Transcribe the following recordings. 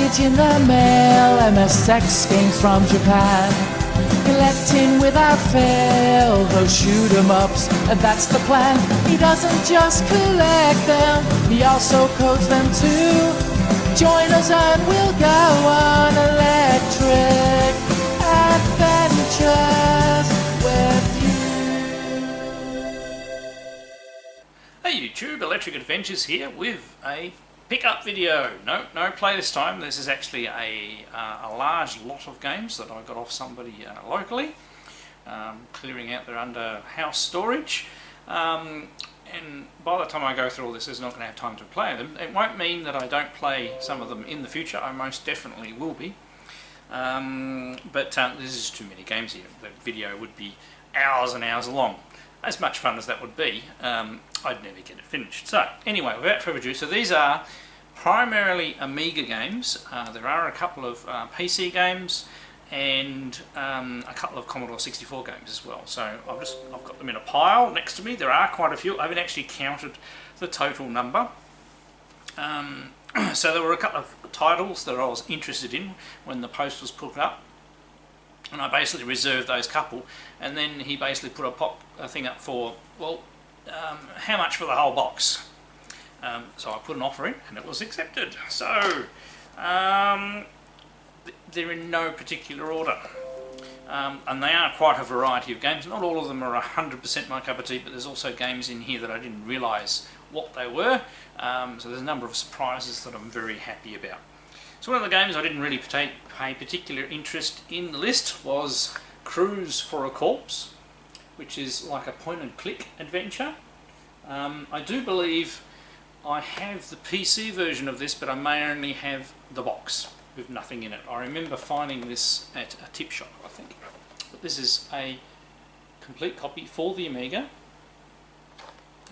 package in the mail, MSX games from Japan. Collecting without fail those shoot 'em ups, and that's the plan. He doesn't just collect them, he also codes them too. Join us and we'll go on electric adventures with you. Hey YouTube, Electric Adventures here with a pickup video. No play this time. This is actually a large lot of games that I got off somebody locally, clearing out their under house storage. And by the time I go through all this, there's not going to have time to play them. It won't mean that I don't play some of them in the future. I most definitely will be. But this is too many games here. The video would be hours and hours long. As much fun as that would be, I'd never get it finished. So anyway, without further ado, so these are primarily Amiga games. There are a couple of PC games and a couple of Commodore 64 games as well. So I've got them in a pile next to me. There are quite a few. I haven't actually counted the total number. So there were a couple of titles that I was interested in when the post was put up, and I basically reserved those couple, and then he basically put a thing up for, well, how much for the whole box? So I put an offer in and it was accepted. So they're in no particular order, and they are quite a variety of games. Not all of them are 100% my cup of tea, but there's also games in here that I didn't realise what they were. So there's a number of surprises that I'm very happy about. So one of the games I didn't really pay particular interest in the list was Cruise for a Corpse, which is like a point and click adventure. I do believe I have the PC version of this, but I may only have the box with nothing in it. I remember finding this at a tip shop, I think. But this is a complete copy for the Amiga.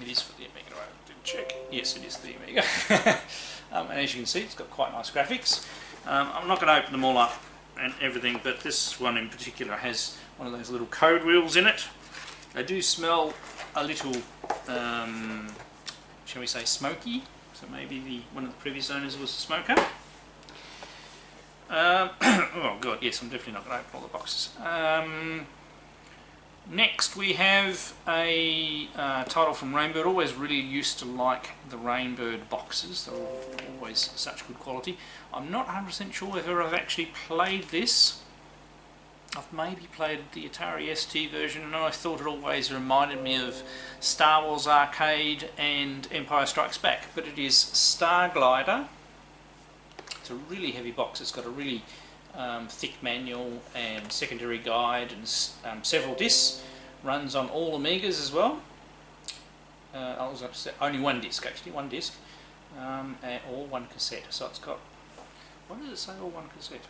It is for the Amiga, I did check. Yes, it is the Amiga. And as you can see, it's got quite nice graphics. I'm not going to open them all up and everything, but this one in particular has one of those little code wheels in it. They do smell a little, shall we say, smoky. So maybe one of the previous owners was a smoker. Oh god, yes, I'm definitely not going to open all the boxes. Next we have a title from Rainbird. Always really used to like the Rainbird boxes. They're always such good quality. I'm not 100% sure whether I've actually played this. I've maybe played the Atari ST version, and I thought it always reminded me of Star Wars Arcade and Empire Strikes Back, but it is Star Glider. It's a really heavy box. It's got a really thick manual and secondary guide and several discs. Runs on all Amigas as well. I was going to say only one disc, actually, one disc, or one cassette. So it's got, what does it say, or one cassette?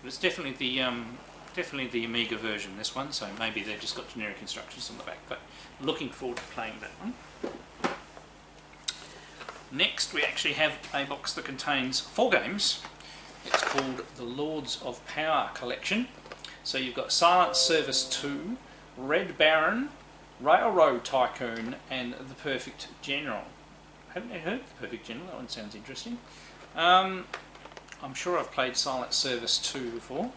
But it's definitely the Amiga version, this one. So maybe they've just got generic instructions on the back. But looking forward to playing that one. Next, we actually have a box that contains 4 games. It's called the Lords of Power Collection. So you've got Silent Service 2, Red Baron, Railroad Tycoon, and The Perfect General. Haven't you heard of The Perfect General? That one sounds interesting. I'm sure I've played Silent Service 2 before.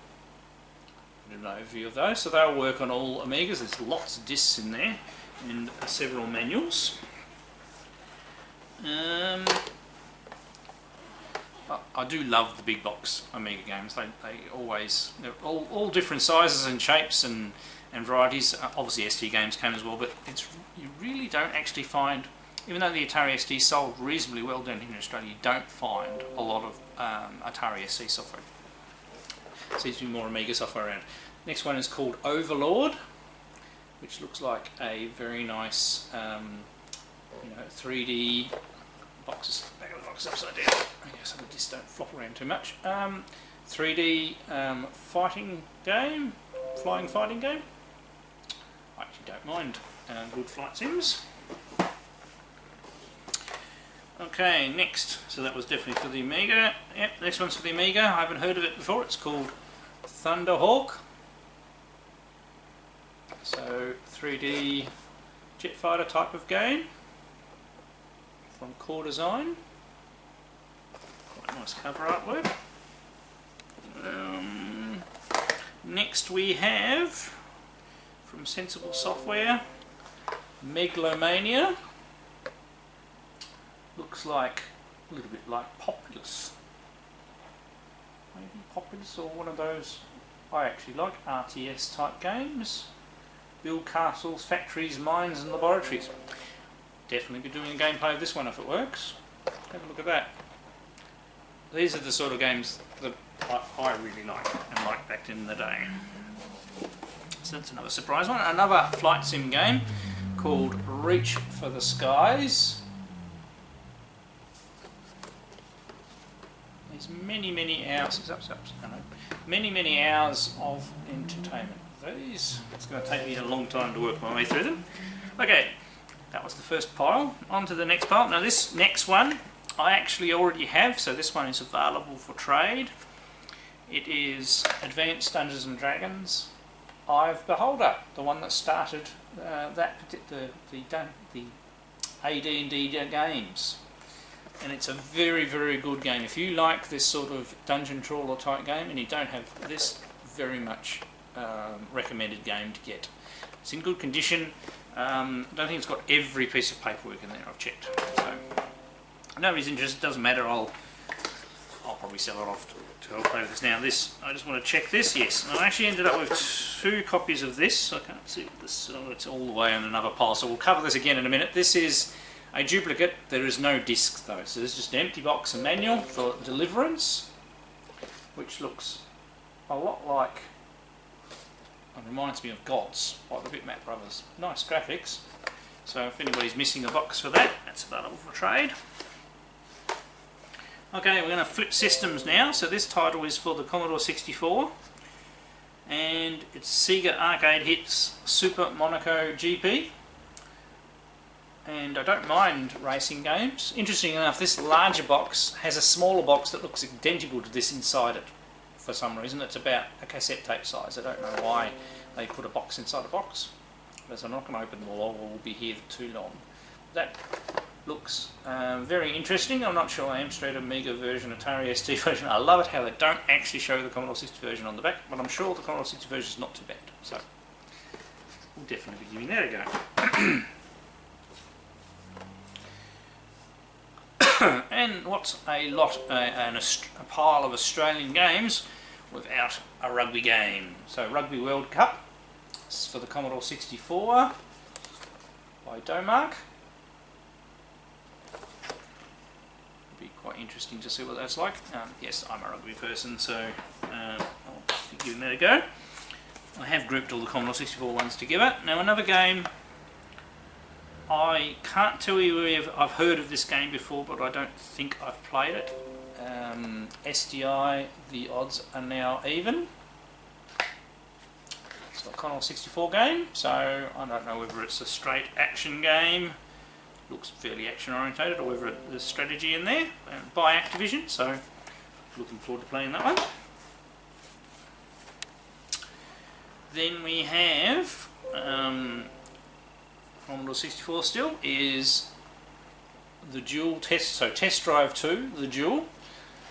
I did an overview of those. So they'll work on all Amigas. There's lots of discs in there and several manuals. I do love the big box Amiga games. They're all different sizes and shapes and varieties. Obviously ST games came as well, but you really don't actually find, even though the Atari ST sold reasonably well down here in Australia, you don't find a lot of Atari ST software. Seems to be more Amiga software around. Next one is called Overlord, which looks like a very nice 3D boxes. Back of the box upside down. Okay, so the discs don't flop around too much. 3D fighting game, flying fighting game. I actually don't mind good flight sims. Okay, next. So that was definitely for the Amiga. Yep, next one's for the Amiga. I haven't heard of it before. It's called Thunderhawk. So 3D jet fighter type of game from Core Design. Quite nice cover artwork. Next we have, from Sensible Software, Megalomania. Looks like a little bit like Populous. Maybe Populous, or one of those. I actually like RTS type games. Build castles, factories, mines and laboratories. Definitely be doing a gameplay of this one if it works. Have a look at that. These are the sort of games that I really like and liked back in the day. So that's another surprise one. Another flight sim game called Reach for the Skies. There's many hours. Many hours of entertainment. These. It's going to take me a long time to work my way through them. Okay, that was the first pile. On to the next pile. Now this next one I actually already have, so this one is available for trade. It is Advanced Dungeons and Dragons I've Beholder, the one that started the AD&D games. And it's a very good game. If you like this sort of dungeon crawler type game and you don't have this, very much recommended game to get. It's in good condition. I don't think it's got every piece of paperwork in there, I've checked. So if nobody's interested, it doesn't matter, I'll probably sell it off to help play with this. Now this, I just want to check this, yes. And I actually ended up with 2 copies of this. I can't see this, it's all the way on another pile, so we'll cover this again in a minute. This is a duplicate. There is no disc though, so there's just an empty box and manual for Deliverance, which looks a lot like, it reminds me of Gods by the Bitmap Brothers. Nice graphics. So if anybody's missing a box for that, that's available for trade. Okay, we're going to flip systems now. So this title is for the Commodore 64, and it's Sega Arcade Hits Super Monaco GP. And I don't mind racing games. Interesting enough, this larger box has a smaller box that looks identical to this inside it. For some reason, it's about a cassette tape size. I don't know why they put a box inside a box. But I'm not going to open them all, we'll be here for too long. That looks very interesting. I'm not sure Amstrad Amiga version, Atari ST version. I love it how they don't actually show the Commodore 60 version on the back, but I'm sure the Commodore 60 version is not too bad. So we'll definitely be giving that a go. And what's a pile of Australian games without a rugby game? So Rugby World Cup, this is for the Commodore 64 by Domark. It'll be quite interesting to see what that's like. Yes, I'm a rugby person, so I'll be giving that a go. I have grouped all the Commodore 64 ones together. Now another game, I can't tell you if I've heard of this game before, but I don't think I've played it. SDI, The Odds Are Now Even. It's a Commodore 64 game, so I don't know whether it's a straight action game, looks fairly action orientated, or whether there's strategy in there, by Activision, so looking forward to playing that one. Then we have Commodore 64 still is the Dual Test, so Test Drive 2, the Dual.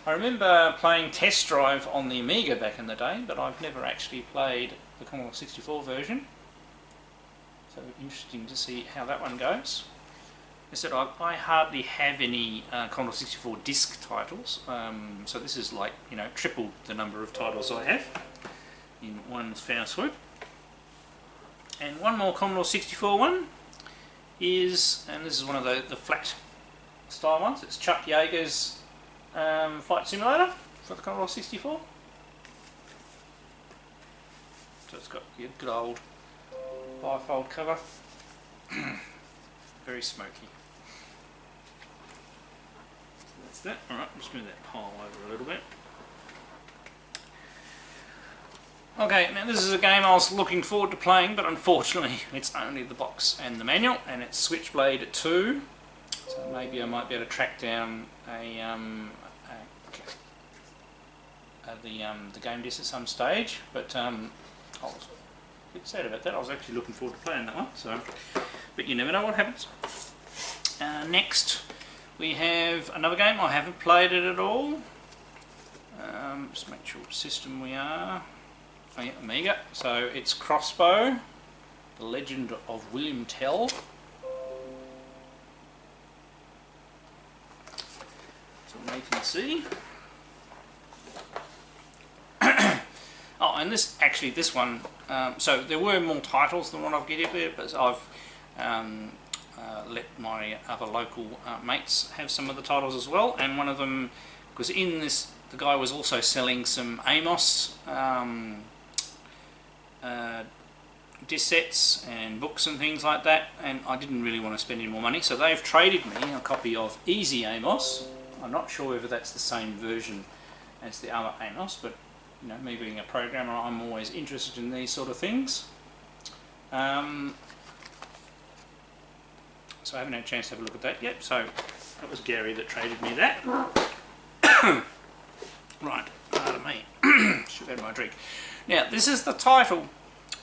I remember playing Test Drive on the Amiga back in the day, but I've never actually played the Commodore 64 version. So interesting to see how that one goes. I said I hardly have any Commodore 64 disc titles, so this is like, you know, triple the number of titles I have in one foul swoop. And one more Commodore 64 one is, and this is one of the flat style ones, it's Chuck Yeager's Flight Simulator for the Commodore 64. So it's got your good old bifold cover, very smoky. So that's that. Alright, just move that pile over a little bit. Okay, now this is a game I was looking forward to playing, but unfortunately it's only the box and the manual, and it's Switchblade 2. So maybe I might be able to track down the game disc at some stage, but I was a bit sad about that. I was actually looking forward to playing that one, so, but you never know what happens. Next we have another game. I haven't played it at all. Just make sure what system we are. Oh yeah, Amiga. So it's Crossbow, The Legend of William Tell. So we can see. Oh, and this one. So there were more titles than what I've got here, but I've let my other local mates have some of the titles as well. And one of them, because in this, the guy was also selling some Amos disc sets and books and things like that, and I didn't really want to spend any more money, so they've traded me a copy of Easy Amos. I'm not sure whether that's the same version as the other Amos, but you know, me being a programmer, I'm always interested in these sort of things. So I haven't had a chance to have a look at that yet. So that was Gary that traded me that. Right, pardon me. Should have had my drink. Now, this is the title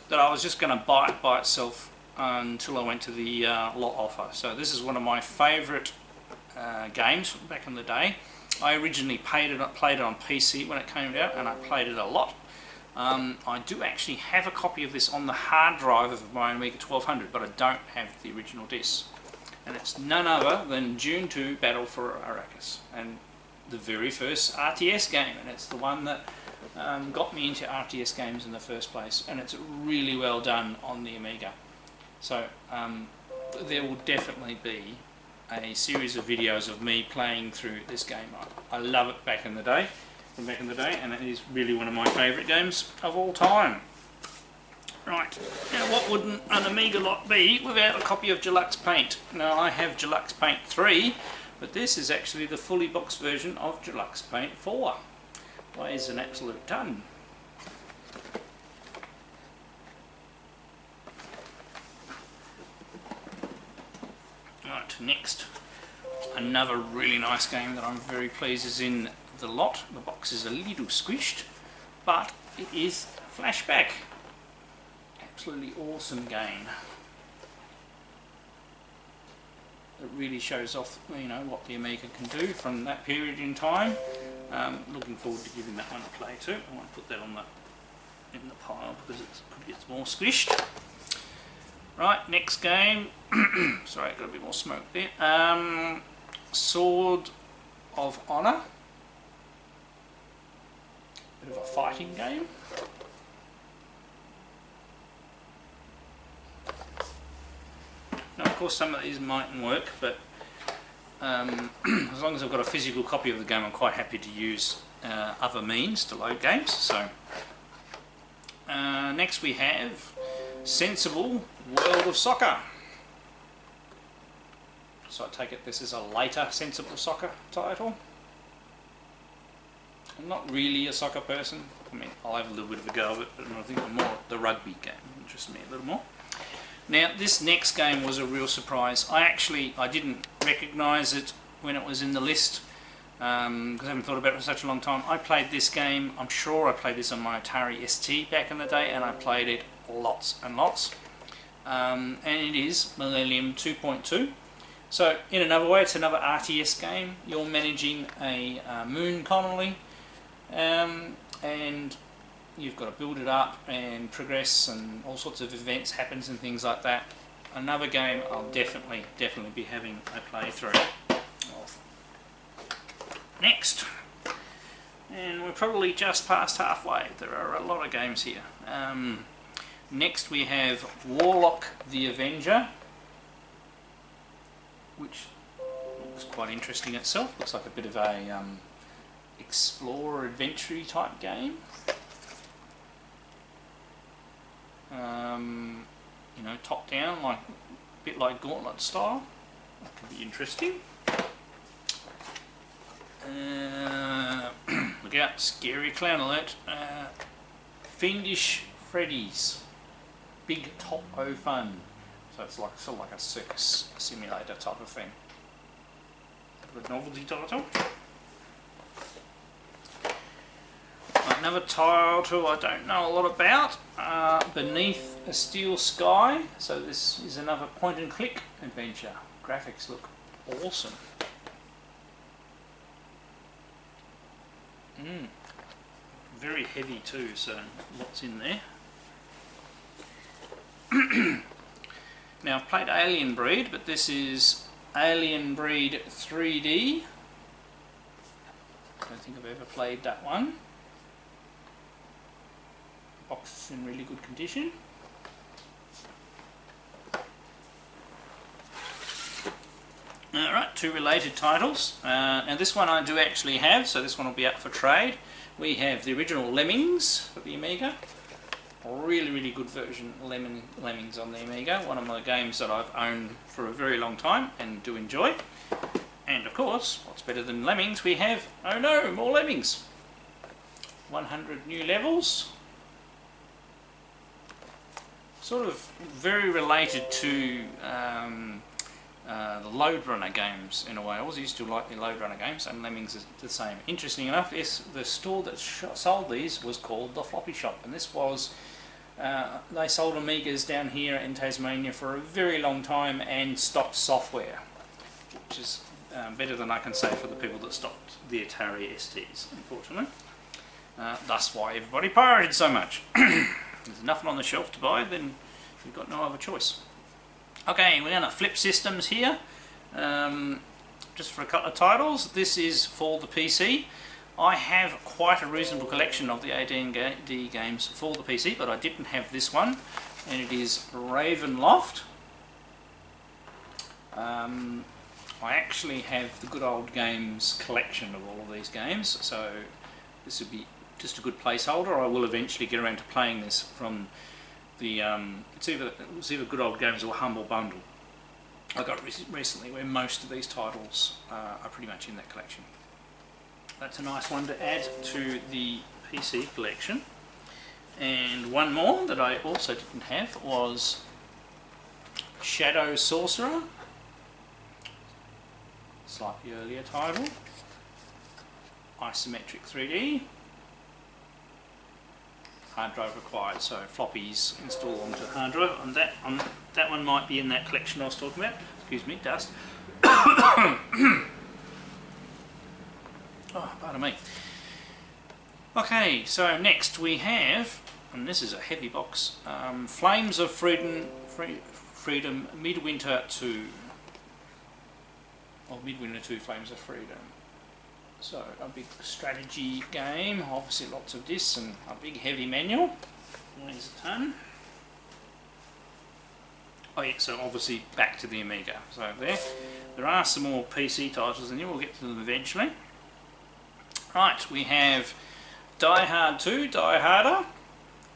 that I was just going to buy it by itself until I went to the lot offer. So this is one of my favourite games from back in the day. I originally played it on PC when it came out, and I played it a lot. I do actually have a copy of this on the hard drive of my Amiga 1200, but I don't have the original disc. And it's none other than Dune 2 Battle for Arrakis, and the very first RTS game, and it's the one that got me into RTS games in the first place, and it's really well done on the Amiga. So there will definitely be a series of videos of me playing through this game. I love it back in the day, and it is really one of my favourite games of all time. Right, now what would an Amiga lot be without a copy of Deluxe Paint? Now I have Deluxe Paint 3, but this is actually the fully boxed version of Deluxe Paint 4. Weighs an absolute ton. Right, next, another really nice game that I'm very pleased is in the lot. The box is a little squished, but it is Flashback. Absolutely awesome game. It really shows off, you know, what the Amiga can do from that period in time. Looking forward to giving that one a play too. I want to put that on in the pile because it gets more squished. Right, next game. Sorry, got a bit more smoke there. Sword of Honor. Bit of a fighting game. Now, of course, some of these mightn't work, but as long as I've got a physical copy of the game, I'm quite happy to use other means to load games. So, next we have Sensible World of Soccer. So I take it this is a later Sensible Soccer title. I'm not really a soccer person. I mean, I'll have a little bit of a go of it, but I think the rugby game interests me a little more. Now, this next game was a real surprise. I didn't recognise it when it was in the list because I haven't thought about it for such a long time. I played this game, I'm sure I played this on my Atari ST back in the day, and I played it lots and lots. And it is Millennium 2.2. So, in another way, it's another RTS game. You're managing a moon colony, and you've got to build it up and progress, and all sorts of events happens and things like that. Another game I'll definitely be having a playthrough of. Next, and we're probably just past halfway. There are a lot of games here. Next we have Warlock the Avenger, which looks quite interesting itself. Looks like a bit of a explorer adventure type game. You know, top down, like a bit like Gauntlet style. That could be interesting. Look out, scary clown alert. Fiendish Freddy's Big Top O Fun. So it's like sort of like a circus simulator type of thing. Bit of a novelty title. Another title I don't know a lot about, Beneath a Steel Sky. So this is another point and click adventure. Graphics look awesome. very heavy too, so lots in there. Now I've played Alien Breed, but this is Alien Breed 3D. I don't think I've ever played that one. The box is in really good condition. Alright, two related titles. Now this one I do actually have, so this one will be up for trade. We have the original Lemmings for the Amiga. A really good version of Lemmings on the Amiga. One of my games that I've owned for a very long time and do enjoy. And of course, what's better than Lemmings? We have, oh no, more Lemmings. 100 new levels. Sort of very related to the Lode Runner games in a way. I always used to like the Lode Runner games, and Lemmings is the same. Interesting enough, the store that sold these was called the Floppy Shop, and this was they sold Amigas down here in Tasmania for a very long time and stocked software, which is better than I can say for the people that stocked the Atari STs, unfortunately. That's why everybody pirated so much. There's nothing on the shelf to buy, then you've got no other choice. Okay, we're going to flip systems here, just for a couple of titles. This is for the PC. I have quite a reasonable collection of the AD&D games for the PC, but I didn't have this one, and it is Ravenloft. I actually have the Good Old Games collection of all of these games, so this would be just a good placeholder. I will eventually get around to playing this from the it's either Good Old Games or Humble Bundle I got recently, where most of these titles are pretty much in that collection. That's a nice one to add to the PC collection. And one more that I also didn't have was Shadow Sorcerer, slightly earlier title, isometric 3D. Hard drive required, so floppies installed onto the hard drive. And that one might be in that collection I was talking about. Excuse me, dust. Oh, pardon me. Okay, so next we have, and this is a heavy box, Flames of Freedom Midwinter 2. Or Midwinter 2 Flames of Freedom. So a big strategy game, obviously lots of discs and a big heavy manual. Weighs a ton. Oh yeah, so obviously back to the Amiga. So there are some more PC titles in here, we'll get to them eventually. Right, we have Die Hard 2, Die Harder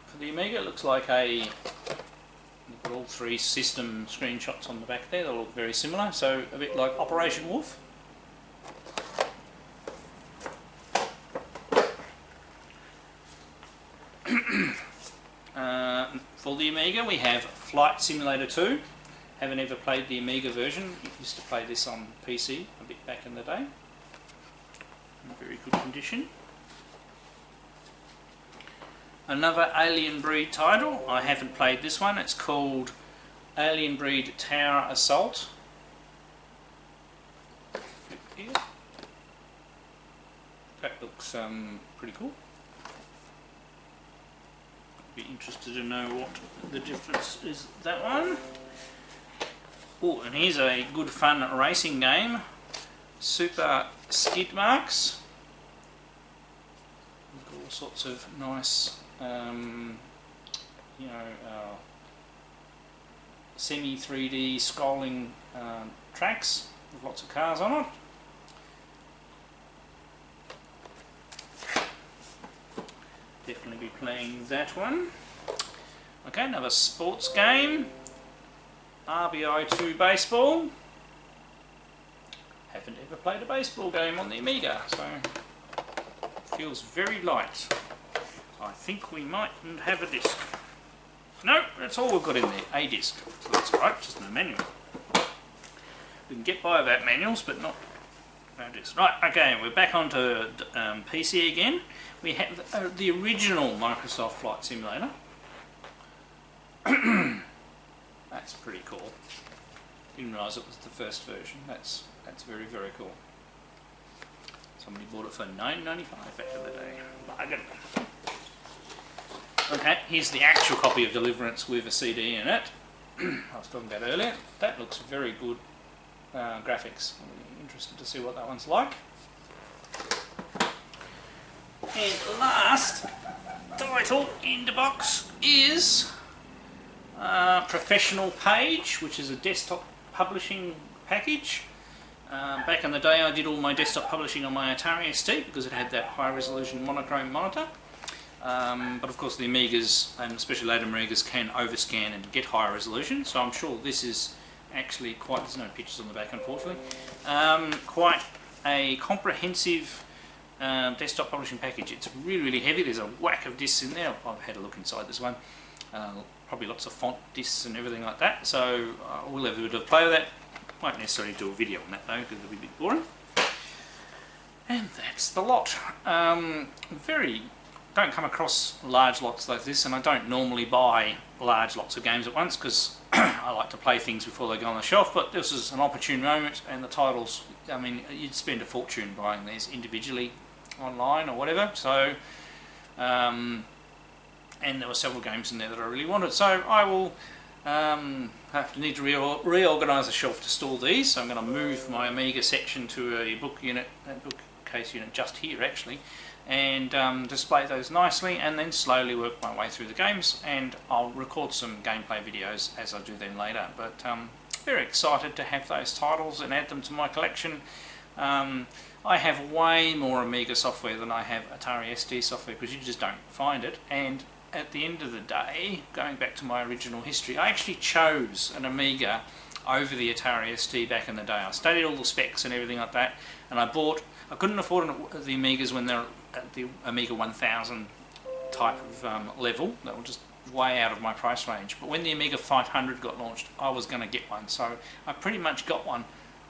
for the Amiga. It looks like you've got all three system screenshots on the back there, they look very similar, so a bit like Operation Wolf. For the Amiga we have Flight Simulator 2. Haven't ever played the Amiga version. Used to play this on PC a bit back in the day. In very good condition. Another Alien Breed title. I haven't played this one. It's called Alien Breed Tower Assault. That looks pretty cool. Be interested to know what the difference is. That one. Oh, and here's a good fun racing game, Super Skid Marks. We've got all sorts of nice, semi 3D scrolling tracks with lots of cars on it. Definitely be playing that one. Okay, another sports game, RBI 2 Baseball. Haven't ever played a baseball game on the Amiga, so feels very light. I think we might have a disc. No, that's all we've got in there, a disc. So that's alright, just no manual. We can get by without manuals, but not no disc. Right, okay, we're back onto PC again. We have the original Microsoft Flight Simulator. That's pretty cool. Didn't realise it was the first version. That's very, very cool. Somebody bought it for $9.95 back in the day. Bargain. Okay, here's the actual copy of Deliverance with a CD in it. I was talking about earlier. That looks very good graphics. I'm interested to see what that one's like. And last title in the box is Professional Page, which is a desktop publishing package. Back in the day I did all my desktop publishing on my Atari ST because it had that high resolution monochrome monitor. But of course the Amigas, and especially later Amigas, can overscan and get higher resolution, so I'm sure this is actually quite, there's no pictures on the back unfortunately, quite a comprehensive desktop publishing package. It's really heavy, there's a whack of discs in there. I've had a look inside this one, probably lots of font discs and everything like that, so we'll have a bit of play with that. Won't necessarily do a video on that though because it'll be a bit boring. And that's the lot. Don't come across large lots like this, and I don't normally buy large lots of games at once because I like to play things before they go on the shelf, but this is an opportune moment, and the titles, I mean, you'd spend a fortune buying these individually online or whatever, so and there were several games in there that I really wanted, so I will need to reorganise the shelf to store these. So I'm going to move my Amiga section to a bookcase unit just here actually, and display those nicely, and then slowly work my way through the games, and I'll record some gameplay videos as I do them later. But very excited to have those titles and add them to my collection. I have way more Amiga software than I have Atari ST software because you just don't find it, and at the end of the day, going back to my original history, I actually chose an Amiga over the Atari ST back in the day. I studied all the specs and everything like that, and I couldn't afford the Amigas when they're at the Amiga 1000 type of level. That was just way out of my price range. But when the Amiga 500 got launched, I was going to get one, so I pretty much got one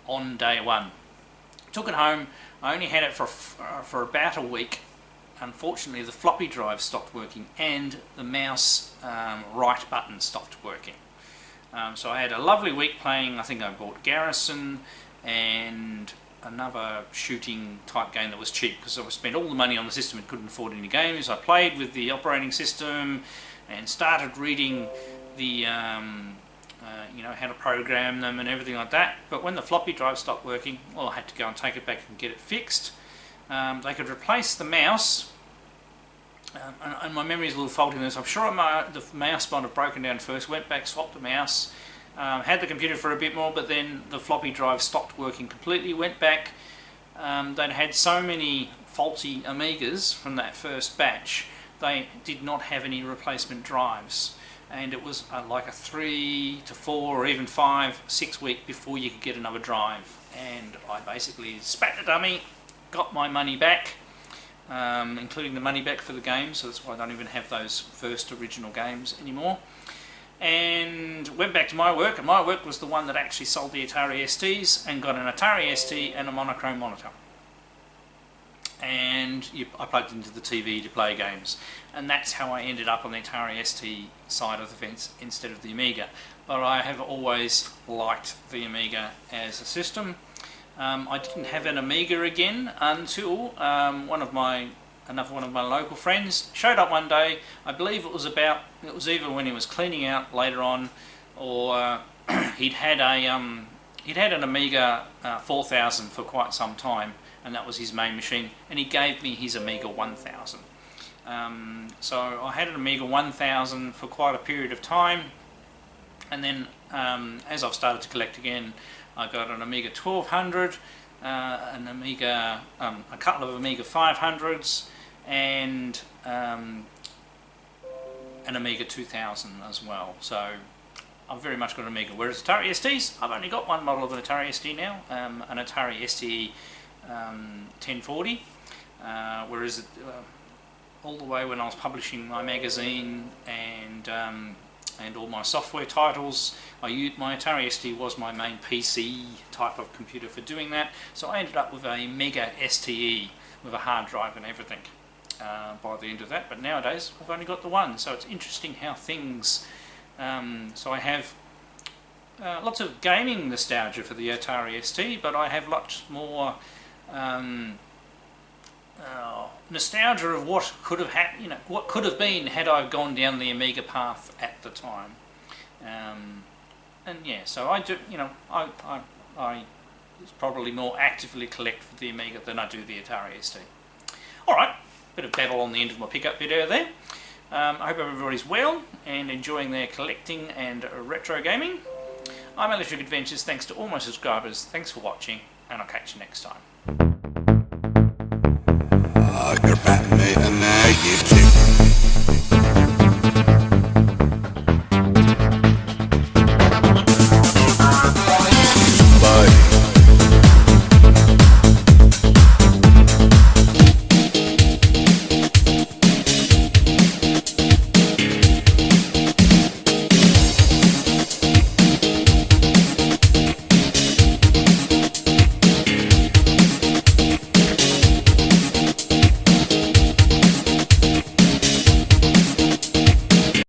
on day one. Took it home. I only had it for about a week. Unfortunately, the floppy drive stopped working and the mouse right button stopped working. So I had a lovely week playing. I think I bought Garrison and another shooting type game that was cheap because I spent all the money on the system and couldn't afford any games. I played with the operating system and started reading the how to program them and everything like that. But when the floppy drive stopped working, well, I had to go and take it back and get it fixed. They could replace the mouse, and my memory is a little faulty in this. I'm sure the mouse might have broken down first, went back, swapped the mouse, had the computer for a bit more, but then the floppy drive stopped working completely, went back. They'd had so many faulty Amigas from that first batch, they did not have any replacement drives. And it was like a 3 to 4 or even 5, 6 week before you could get another drive. And I basically spat the dummy, got my money back, including the money back for the game, so that's why I don't even have those first original games anymore, and went back to my work, and my work was the one that actually sold the Atari STs and got an Atari ST and a monochrome monitor, and I plugged into the TV to play games, and that's how I ended up on the Atari ST side of the fence instead of the Amiga. But I have always liked the Amiga as a system. I didn't have an Amiga again until another one of my local friends showed up one day. I believe it was either when he was cleaning out later on, or he'd had an Amiga 4000 for quite some time, and that was his main machine, and he gave me his Amiga 1000. So I had an Amiga 1000 for quite a period of time, and then as I've started to collect again, I got an Amiga 1200, an Amiga, a couple of Amiga 500s, and an Amiga 2000 as well. So I've very much got an Amiga. Whereas Atari STs, I've only got one model of an Atari ST now, an Atari ST 1040. Whereas all the way when I was publishing my magazine and all my software titles, my Atari ST was my main PC type of computer for doing that, so I ended up with a Mega STE with a hard drive and everything by the end of that. But nowadays I've only got the one, so it's interesting how things so I have lots of gaming nostalgia for the Atari ST, but I have lots more nostalgia of what could have what could have been had I gone down the Amiga path at the time. And yeah, so I do, I probably more actively collect for the Amiga than I do the Atari ST. Alright, bit of babble on the end of my pickup video there. I hope everybody's well and enjoying their collecting and retro gaming. I'm Electric Adventures, thanks to all my subscribers, thanks for watching, and I'll catch you next time. You're batting me and I keep